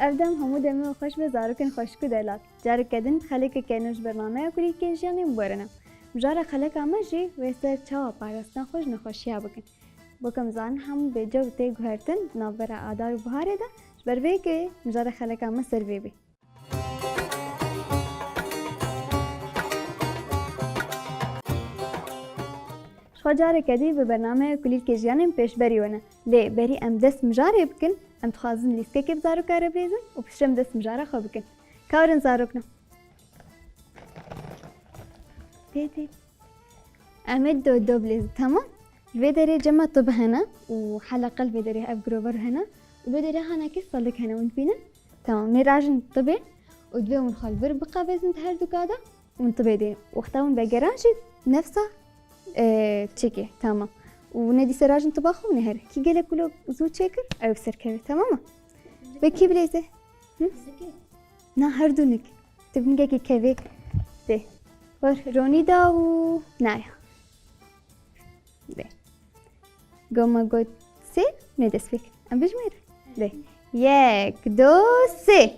أبدم همو دمي وخش بزاركن خشكو دلات جاري كدن خليك كنوش برنامه كلي كنجاني مبارنا مجارة خليك عمجي ويسر چاوا پاراستان خوش نخوشيا بكن بكم زان هم بجو تي گهرتن نابرا آدار بهاره ده بروي که مجارة خليك عم سروي بي خجارة كدي ببرنامه كلي كنجاني پیش بری ونه لی بری ام دست مجاره بکن ام تخازن لیسته که بزارو کاره بریزن و پشتم دست مجاره خواه بکن کارن زاروکنم دي أمد دو بليز تمام الفيدري جمع طب هنا وحلقة الفيدري أب جروبر هنا والفيدري هنا كيف صلك هنا ونبينا تمام نراجن طبي ودبي ونخلبر بقى بس انت هردو كذا ونطبي دي واختارون بقرانشي نفسه تشيكي تمام وندي سراجن طباخه ونهر كي قال كله زو تشيكر أو بسركبي تمام بكي بليزه نا هردونك تبني كي كيفي دي رونيدا و نايا دي قوما قد سي ندس فيك ام بجمير دي يك دو سي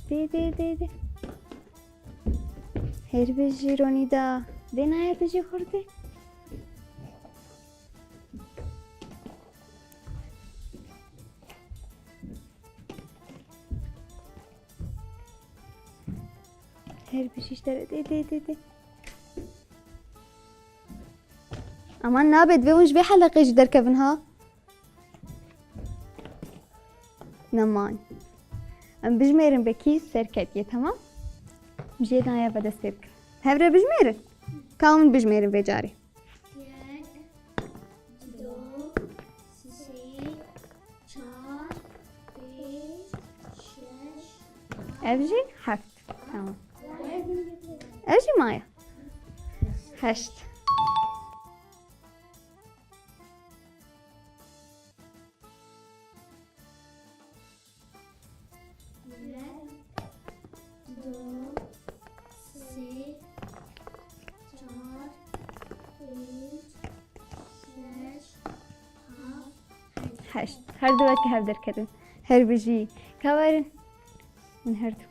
دي هير بجي رونيدا دي نايا بجي خورتي هير بشيش دي امان نابد بونش بحلقة جدر كبنها نمان ام بجميرن بكيس سركتية تمام مجينا يا بدا سيرك هبرة بجميرن كامل بجميرن بجاري ابجي حفت تمام اجي معايا هشت هشت هردو وكي هبدر كدن هر بجي كوارن من هردو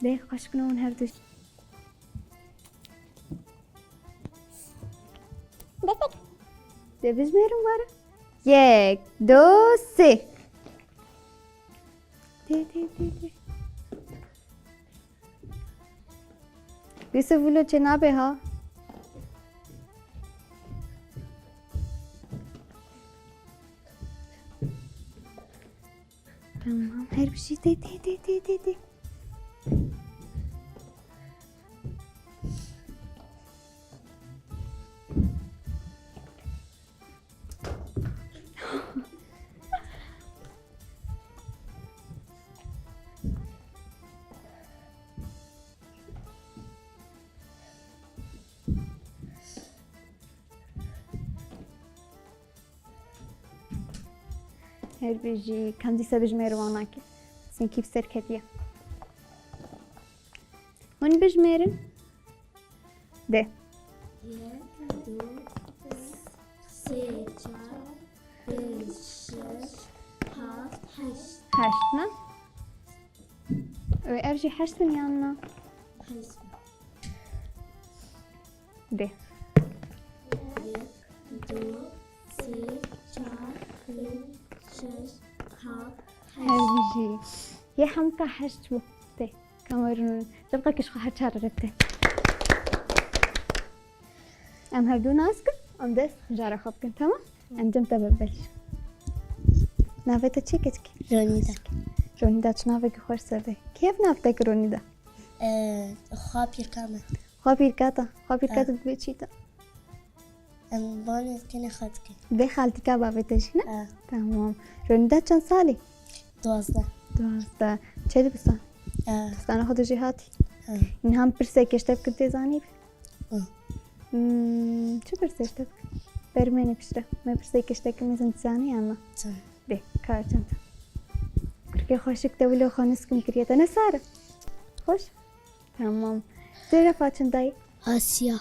ده خوش کنون هر دوش ده بزمیرم باره یک دو سه ده بیسه ولو چه نبه ها تمام هر بشی ده هر بيجي كم دي سبج ميرواناك سين كيف سركتيا هون بجميرن ده هشتنا وأرجي حشتن يانا ده هذه يا حمكة حشتو ده كاميرون تبقى كش خا حشارته ام هردو ناسك ام دس جارة خبكن تمام انجم تببلش نافتا تشيكتك رونيدا تشنافك خورسة ده كيف نافتك رونيدا خابير كاتا بيتشيتا بانت كنا خاتك ده خالتك بابا تجينا تمام رونيدا كان صالي 12 چه بسان بسان خود جهاتي این هم پرسه کشته بکرده زانی چه پرسه کشته برمینی پشته ما پرسه کشته که میزن زانی اما ده کار چند کرکی خوشک دولی خانس کم کریت نساره خوش تمام زیر فاچن دای آسیا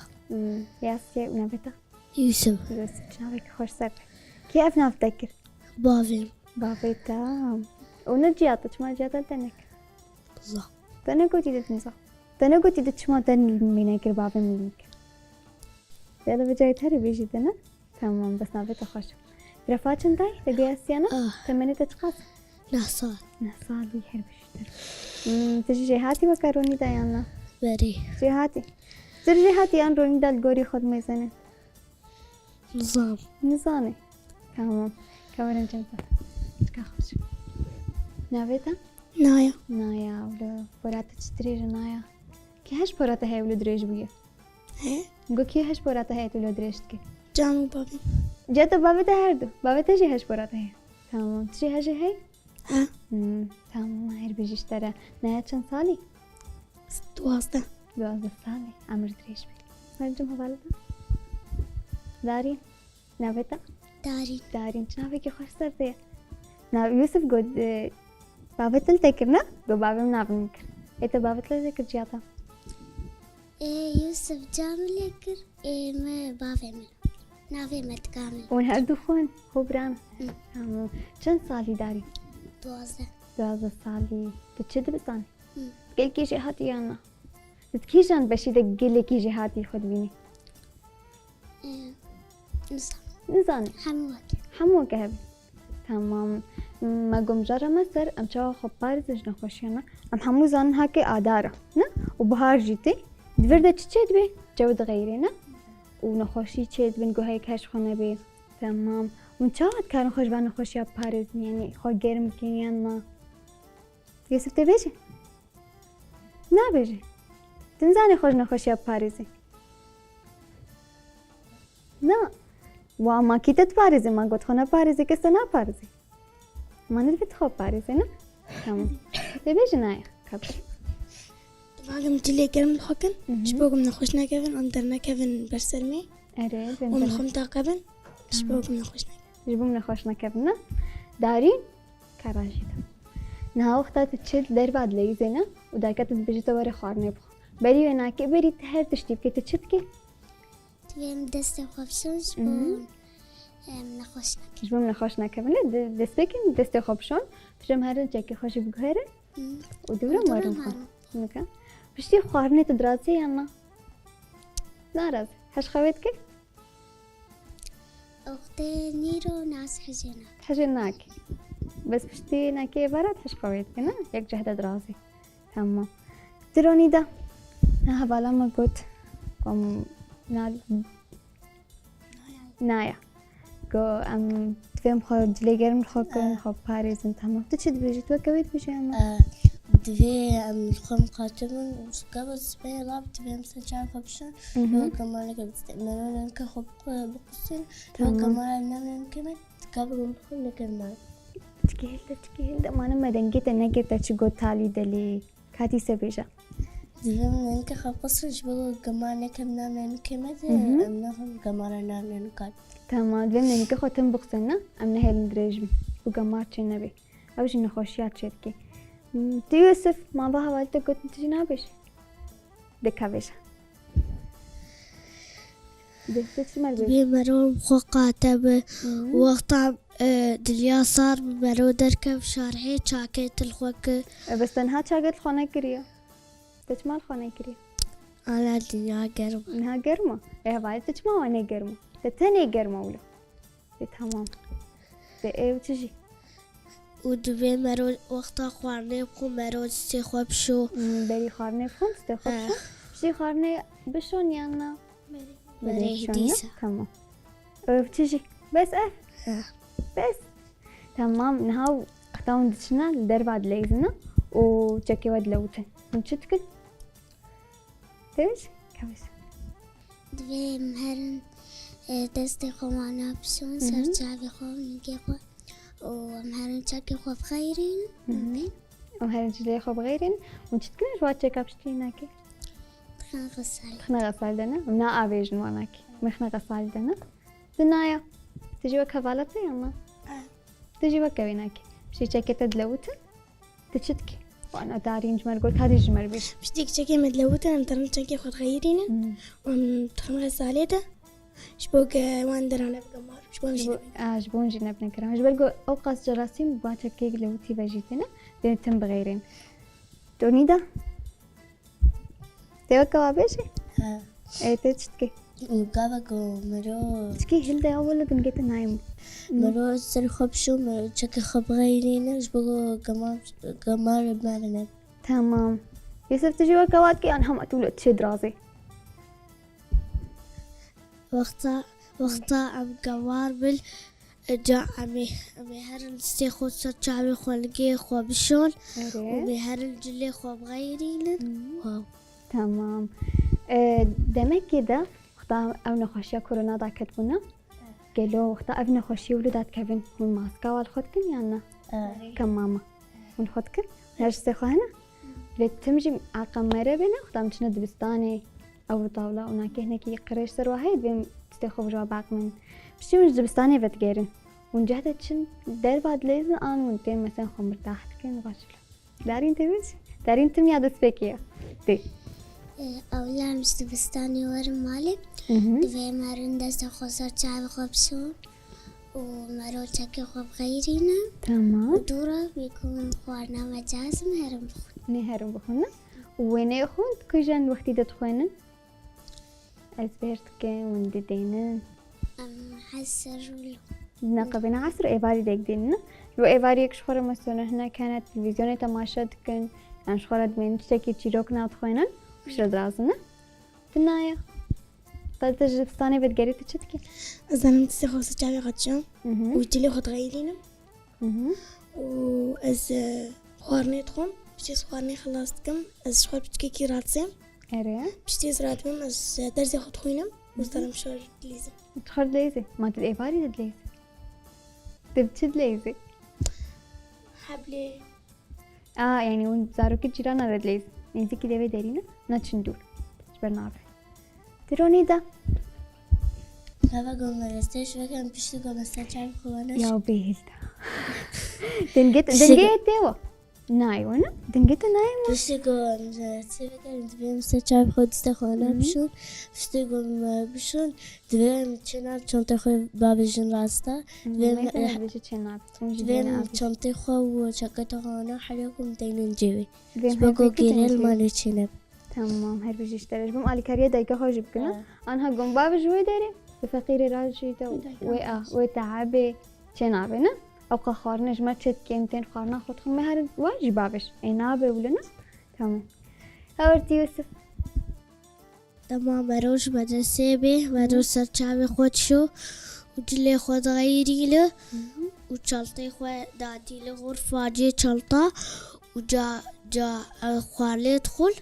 ياسيا ونافتا يوسف يوسف نافك خوش سر كيف نافتكر بافين بافيتا ونجياتك ما جاتل تنك زا تنكو تيدت نزا تنكو تيدت ما تن مينكر بافي مينك يلا بجايت هري بيجي تنا تمام بس نافتا خوش رفاتشن تاي تبي ياسيانا تمني تتقاس نحصل نصالي حرب الشتر تجي جهاتي وكاروني دايانا بري جهاتي ترجي هاتي أن روني دال جوري خد ميزانة نظام نزاني تمام كورن جنبه تكاخش نافيتا نايا نايا ولا برات تشتري نايا كي هش برات هي ولا دريج بيه هي نقول كي هش برات هي ولا دريجتك جامو بافين جات بابتا هردو بابتا جي هش برات هي تمام تجي هجي هي ها تمام هير بيجي اشترى نايا كان صالي 12 12 صالي عمر دريج بيه مرجم هبالتا دارين نافيتا داري دارين شنافك خوش سردي نا يوسف قد بابتل تكرنا قو بابي منافنكر إتا بابتل تكر جاتا يوسف جامل يكر ما بافين نافي متكامل ونهار دخون هو برانا چند سالی داری؟ 12 سالی تتشد بساني قل كي جهاتي يانا تتكيجان بشي دقل كي جهاتي خد بيني نزاني حموك هبي تمام ما قم جرى مصر ام شاو خبارز جنا خوشيانا ام حمو زان هاكي آدارة نا وبهار جيتي دفرده تشيد بي جود غيرنا ونخوشي تشيد بنقو هيك هش خونه بي تمام ونشاهد كانوا خوش بانو خوشيا باريس يعني خو جيرم كينيانا يوسف تبيجي نا بيجي تنزاني خوش نخوشيا باريسي نا وما كيتت باريزي ما قلت خونه باريزي كسنا باريزي ما ندفت خو باريزي نا تمام تبيجي نايا كبر بعدم تلي كرم الحكن شبوكم نخوشنا كيفن أندرنا كيفن برسلمي أريد ونخم تاقبن شبوكم نخوشنا جبوم نخوشنا كيفنا دارين كراجيدا نها وقتا تتشد در بعد ليزينا ودايكا تتبجي توري خارني بخو بري وناكي بري تهر تشتيبكي تتشدكي تبين دستي خبشون شبون نخوشنا جبوم نخوشنا كيفنا دستبكين دستي خبشون بشم هرن جاكي خوشي بقهرن ودورا مارن خان نكا بشتي خارني تدراسي يانا ناراز هش خويتك أختي نيرو ناس حجينا حجيناكي بس بشتي ناكي برات هش خويتك نا يك جهد دراسي تمام تروني دا ها بالا ما قلت قم نايا قو ام تفهم خو جليجرم خو كون خو باريس انت ما تشد بيجي توكويت بيجي اما دفي الخم قاتمن وقبل سبي لاب تبي مثل جان خبشان لو كمان لك بتستعملون لك خب بقصين لو كمان نعمل كمان قبل الخم كمان تكيل ده ما أنا ما دنجت أنا كنت أشجع تالي دلي كاتي سبيجا دفي من لك خب قصين شبه كمان لك نعمل كمان أمنا كمان نعمل كات تمام دفي من لك ختم بقصنا أمنا هالدرج وجمعت النبي أوش نخشيات شركة يوسف ما بها والدك قلت تجينا بيش دكا بيش بمرو خقاتب وقت دليا صار بمرو دركب شارعي شاكيت الخوك بس تنها شاكيت الخانة كريا تجمع الخانة كريا على دنيا قرم إنها قرمة إيه بعد تجمع وأنا قرمة تتني قرمة ولا تمام إيه وتجي ودبي مرو وقت خوارني بخو مرو استخواب شو بري خوارني بخو استخواب شو بشي خوارني بشون يانا بري هديسة تمام وبتجي بس بس تمام نهاو اختاون دشنا لدر بعد ليزنا وجاكي واد لوتن نشتكل تيش كويس دبي مهرن دستي خو معنا بشون سرجابي خو نجي خو ومهرن شاكي خو بغيرين ومهرن جلي خو بغيرين ونشتكل جوات شاكا بشتيناكي خنا غسال دنا ونا آبيجن واناكي مخنا غسال دنا دنايا تجي وكفالتي يلا تجي وكويناكي بشي شاكي تدلوتن تشتكي وأنا دارين جمر قلت هذه جمر بيش مش ديك شكي مدلوتة مثلا شكي خد غيرينا ومتخمر الساليدة شبوك وان درانا بقمار شبون جينا جبون جينا بنكرم جبرقو أوقات جراسيم باتر كيك لو تي بجيتنا دين تم بغيرين تونيدا توقع بيشي ايه تشتكي مقابقو مرو تشكي هلدا أول دنقيت نايم مرو سر خبشو مرو شكي خب غيرينا شبوكو قمار بمعنى تمام يوسف تجي وكواتكي أنا هم أتولو تشد راسي وقتا ام قمار بل جا امي هر الستيخو سرچاوي خولگي خو بشون ومي هر الجلي خو بغيرين واو تمام دمك كده وقتا أو نخشيا كورونا دا كتبونا قالوا وقتا أو نخشي ولدات كابن والماسكا والخدكن يانا كم ماما ونخدكن هرش سيخو هنا بتمجي عقمرة بنا وقتا مشنا دبستاني أو طاولة وناكي هناكي قريش سر واحد بين تستيخو بجواباك من بشي مش دبستاني بتقارن ونجهدت شن دير بعد لازم أنا وانتين مثلا خو مرتاحت كن وغاشلة دارين تبيش دارين تم يادس فيكيا دي أولا مش دبستاني ور مالي دوی مرون دست خسر چاوي خو بشون ومرو شكي خو بغيرين تمام ودورا بيكون خوارنا مجاز مهرم بخون نهارم بخونا وين يخون كجان وقتي دتخوينن أزبرت كان ونددينا حسرولو نقبنا عصر إيفاري ديك دينا لو إيفاري يكشخورة مثلا هنا كانت تلفزيون تماشا كان يعني شخورة دمين تشتكي تشيروكنا وتخوينن وش رازنا تنايا طلت جبستاني بتقري تشتكي أزانا متستيخو سرچاوي خدشون وجلي خد غيرينا وأز خوارني تخون بشتيس خوارني خلصتكم أز شخور بتشكي كي راتسيم أريا بشتيس راتبم أز درزي خد خوينم وسترم شور ليزي تخرج ليزي ما تد إيفاري دد ليزي تبتشد ليزي حبلي يعني وين زاروكي جيرانا دد ليزي نزي كده بدارينا ناتشندول برنامج تروني ده بابا قوم مرستش وكان بشتي قوم استشعر خوانش يا بيهلتا دنجت ديوا نايونا دنجت نايم بشتي قوم مرستش وكان دبي مستشعر خود استخوانا بشون بشتي قوم بشون دبي متشناب چونتي خو بابا جن راستا دبي چونتي خو وشكتا خوانا حريكم تينين جيوي شبكو جيرل مالي چنب تمام هر بيجي اشتريش بم على كاريه دايكا خوش بكنا انا هقوم باب جوي داري بفقيري راجيتا وتعبي چنابنا او خارنج ما تشد كيمتين خارنا خودخم مهر واجب بابش اينابه ولنا تمام هاورتي يوسف تمام مروش مدرسة به مروش سرچاوي خود شو وجلي خود غيري له وشلطي خود دادي له غرفة جي شلطة وجا خوالي يدخل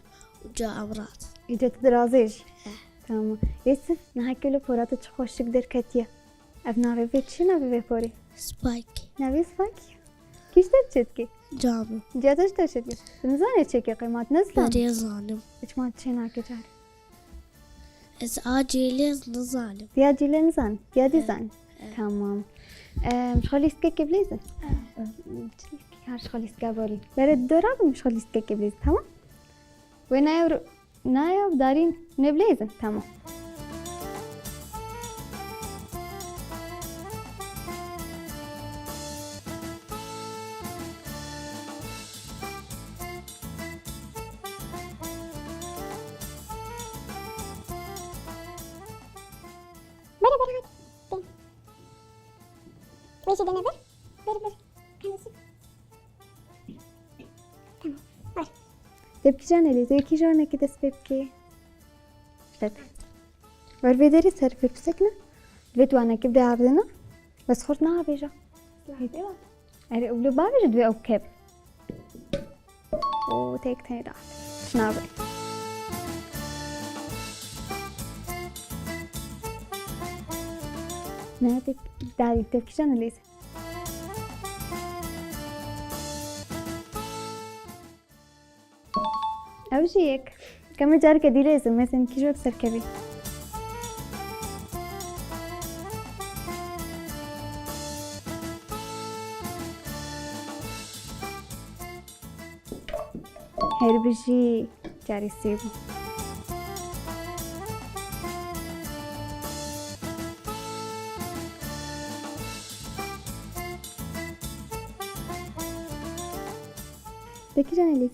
وجا أمراض إجا تدرازيج تمام يوسف نهاكي له فورات تخوش تقدر كاتيا أبنا بيتشي نبي بيبوري سبايكي نبي سباكي كيش تشتكي جامو جاتش تشتكي نزاني تشكي قيمات نزلة بري ظالم إيش ما تشيناكي جاري إز آجيلي ظالم يا جيلي نزان يا ديزان تمام مش خلي سكيكي بليزن هاش خلي سكابوري برد دوراب مش خلي سكيكي بليز تمام وين نايا دارين نبليزن تمام ويجي ده نظر بر كنسي تمام تبكي جانا لي زي كي جانا كده سببكي شتت والفيديري سرفك سكنة البيت وانا كبدي عابدنا بس خرطنا عابيجا أري أولو بابيجا دوي أو كب وتيك تاني راح شنابي نادي دادي تبكي جانا لي أوجيك كم جارك دي لازم مثلا كيجو بسر كبي هربجي جاري سيبو دكي جانا ليزي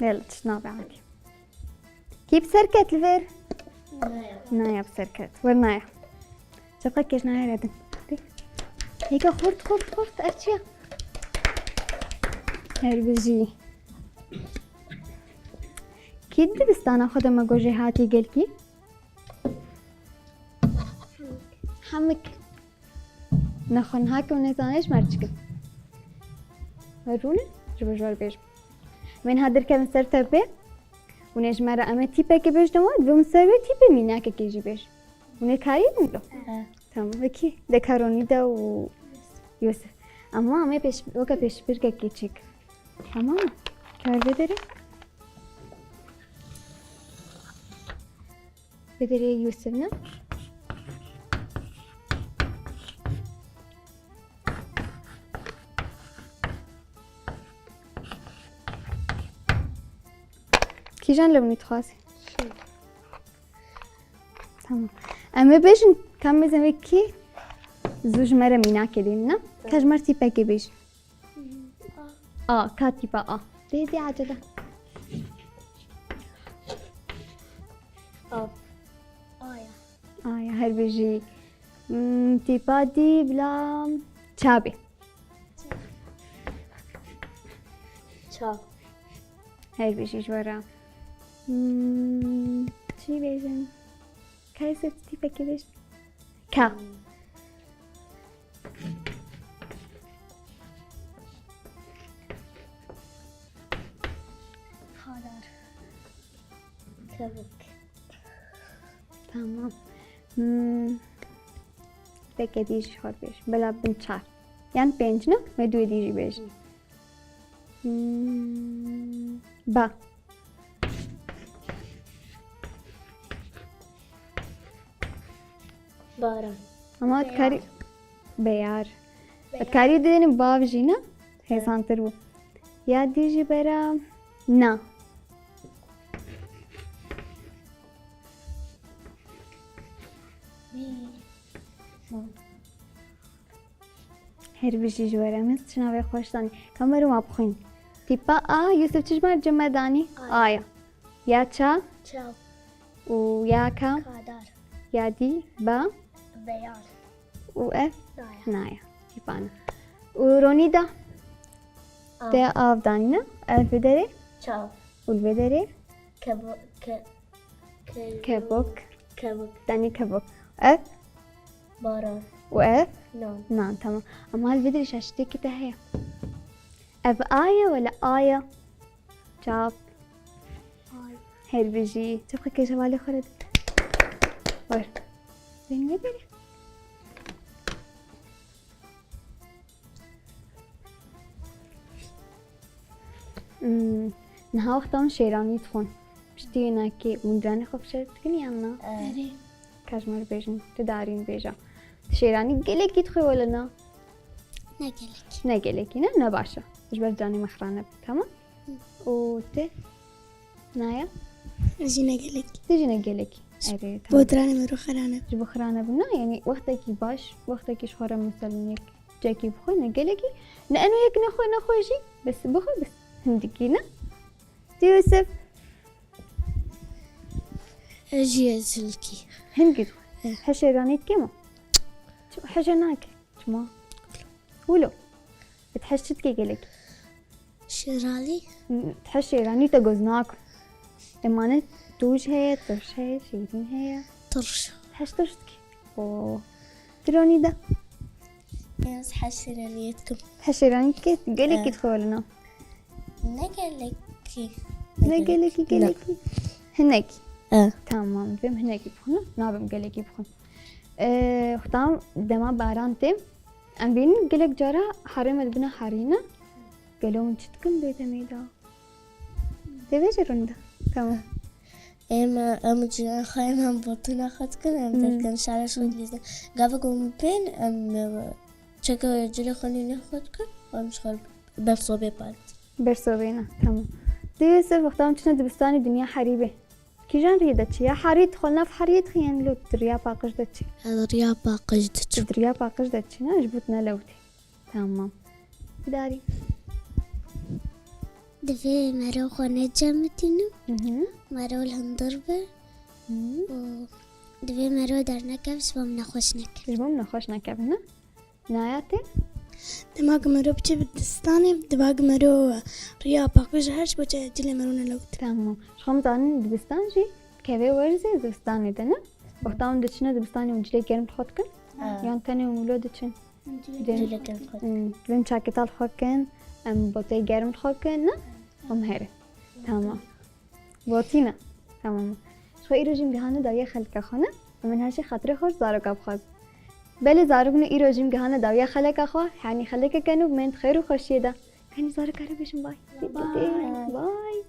يلا تشنابي عادي كيف سركت الفير نايا بسركت ورنايا شبقى كيش نايا ردن هيك خورت أرشيا هربجي كيد بستانا خدا ما جوجي هاتي قلكي حمك نخون هاك ونزانش مرچك ورونه جبر جوار بيج من هادر كم سر تبه ونج مرا اما تيبه که بيج دماد و مسوي تيبه ميناك كيجي بيج ونكاري نلو تمام وكي دكاروني دا و يوسف اما امي پیش وكا پیش برگه کیچیک تمام کار بداری بداری یوسف نه كيجان لو نتخاسي تمام اما بيجن كم زمكي زوج مرة مينا كدينا كاج مرتي باكي بيج كاتبة دي عجلة يا هربجي تيبا دي بلا چابي هربجي جورا چی بیشن؟ کاری سبتی پکی بیشن؟ کا خادر كبك تمام پکی دیجی خود بیش بلا بن چار یعنی پنج نه و دوی دیجی بیش با بارم اما کاری بیار کاری دیدن باو جینا هزان ترو یاد دیجی برا نه هر بيجي جوارا مست شنو خوش داني كاميرو ما بخين تيبا يوسف تجمع جمداني يا يا تشا تشاو ويا كا خادر يا دي با بيار واف نايا نايا تيبانا ورونيدا ده آف دانينا الفدري تشاو والفدري كبك كبوك كبك داني كبوك اف بارم واف نعم نعم تمام اما الفدري شاشتي كده هي اف آية ولا آية جاب هر بيجي تبقى كي جوالي خرد ور زين بدري نها وقتان شيراني تخون بشتي ناكي مدراني خوب شرط كني عنا كاجمر بيجن تدارين بيجا شيراني قلقي تخوي ولا نا نقلك نقلقي نا باشا جبر جاني مخرانة تمام وتي نايا أجينا قلك تيجي نقلقي أري تمام بودراني مرو خرانة جبو خرانة بنا يعني وقتكي باش وقتكي شخورة مثلا يك جاكي بخوي نقلقي لأنه يك نخوي شي بس بخوي بس هندكينا يوسف أجي أزلكي هنقد حشرانيت كيما شو حشرناك شما ولو بتحشتكي قلقي شرالي تحشرانيت جوزناك اما أنا توج هي ترش هي شيرين هي طرش حشترشتكي أوه تروني ده ياس حشراليتكم حشرانيت كي قلقي تخولنا نقلكي نقلقي هناكي اه تمام بهم هناكي بخونا نابم قلقي بخون ختام دما باران تم ام بين قلق جارا حرم البنا حرينا قالوا من شتكم بيت ميدا تبيش رندا تمام ام جينا خايم هم بطنا خدكن ام دركن شعر شو ليزا قابكم بين ام شكا جلي خليني أخذك ومش خرب بالصوبي بعد برسوبينا تمام. دي يوسف وقتام تشنا دبستاني دنيا حريبة كي جان ريدتشي يا حريت خلنا في حريت خيان لو دريا باقش دتشي هذا رياضة قجدت دريا باقش دتشي نجبتنا لوتي تمام. داري دفي مرو خونة جامتينو اها مرو الهندربة دفي مرو درنا كبس بمنا خوشنك جبوم نخوش نكبنا ناياتي دماغ مرو بچه بدستاني دماغ مرو ريا باقش هرش بچه جلي مرو نلوت تمام. شخم زاني دبستان جي كيفي ورزي دبستاني دنا وقتام دتشنا دبستاني ونجلي جرم تخوتكن يان تاني ومولودتشن جلي كنت خد زين شاكتال خوكن بوتي جرم تخوكن هيري تمام بوتينا تمام. شو إيروجيم جهانا داوية خلقة خانة ومن هاشي خاطري خوش زارو قاب بله زاروگنو إيروجيم جهانا داوية خلقة خوا يعني خلقة كانوا بمنت خير وخوشيدا كاني زارو كارو بيشم باي باي